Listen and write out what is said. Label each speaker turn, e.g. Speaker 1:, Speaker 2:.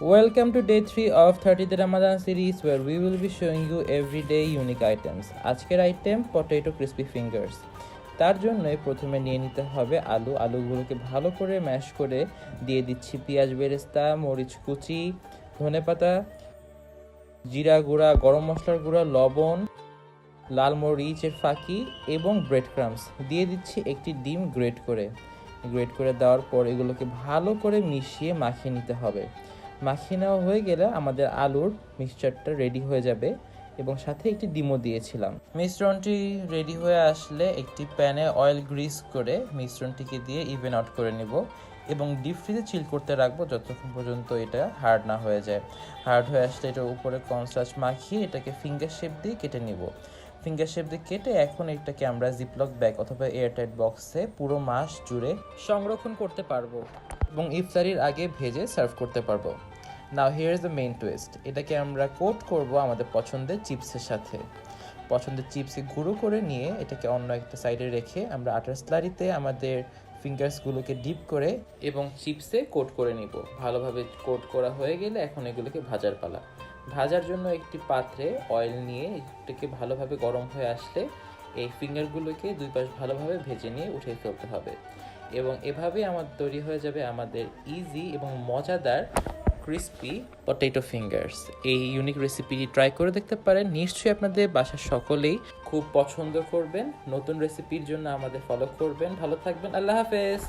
Speaker 1: Welcome to day 3 of 30th Ramadan series where we will be showing you everyday unique items. আজকের item potato crispy fingers. তার জন্যই প্রথমে নিয়ে নিতে হবে আলুগুলোকে ভালো করে ম্যাশ করে দিয়ে দিচ্ছি পেঁয়াজ বেরেস্তা, মরিচ কুচি, ধনেপাতা, জিরা গুঁড়া, গরম মশলার গুঁড়া, লবণ, লাল মরিচের ফাঁকি এবং ব্রেড ক্রাম্বস দিয়ে দিচ্ছি একটি ডিম গ্রেট করে দেওয়ার পর এগুলোকে ভালো করে মিশিয়ে মাখিয়ে নিতে হবে। মাখিয়ে নেওয়া হয়ে গেলে আমাদের আলুর মিক্সচারটা রেডি হয়ে যাবে এবং সাথে একটি ডিমও দিয়েছিলাম। মিশ্রণটি রেডি হয়ে আসলে একটি প্যানে অয়েল গ্রিস করে মিশ্রণটিকে দিয়ে ইভেন আউট করে নেব এবং ডিপ ফ্রিজে চিল করতে রাখবো যতক্ষণ পর্যন্ত এটা হার্ড না হয়ে যায়। হার্ড হয়ে আসলে এটার উপরে কর্নস্টার্চ মাখিয়ে এটাকে ফিঙ্গার শেপ দিয়ে কেটে নিব। ফিঙ্গার শেপ দিয়ে কেটে এখন এটাকে আমরা জিপলক ব্যাগ অথবা এয়ারটাইট বক্সে পুরো মাস জুড়ে সংরক্ষণ করতে পারবো এবং ইফতারির আগে ভেজে সার্ভ করতে পারবো। Now here is the main twist. এটাকে আমরা কোট করব আমাদের পছন্দের চিপসের সাথে। পছন্দের চিপসে গুঁড়ো করে নিয়ে এটাকে অন্য একটা সাইডে রেখে আমরা আটার স্লারিতে আমাদের ফিঙ্গার্সগুলোকে ডিপ করে এবং চিপসে কোট করে নিব। ভালোভাবে কোট করা হয়ে গেলে এখন এগুলোকে ভাজার পালা। ভাজার জন্য একটি পাত্রে অয়েল নিয়ে এটাকে ভালোভাবে গরম হয়ে আসলে এই ফিঙ্গারগুলোকে দুই পাশ ভালোভাবে ভেজে নিয়ে উঠিয়ে ফেলতে হবে এবং এভাবেই আমাদের তৈরি হয়ে যাবে আমাদের ইজি এবং মজাদার ক্রিসপি পটেটো ফিঙ্গার্স। এই ইউনিক রেসিপিটি ট্রাই করে দেখতে পারেন, নিশ্চয়ই আপনাদের বাসার সকলেই খুব পছন্দ করবেন। নতুন রেসিপির জন্য আমাদের ফলো করবেন। ভালো থাকবেন, আল্লাহ হাফেজ।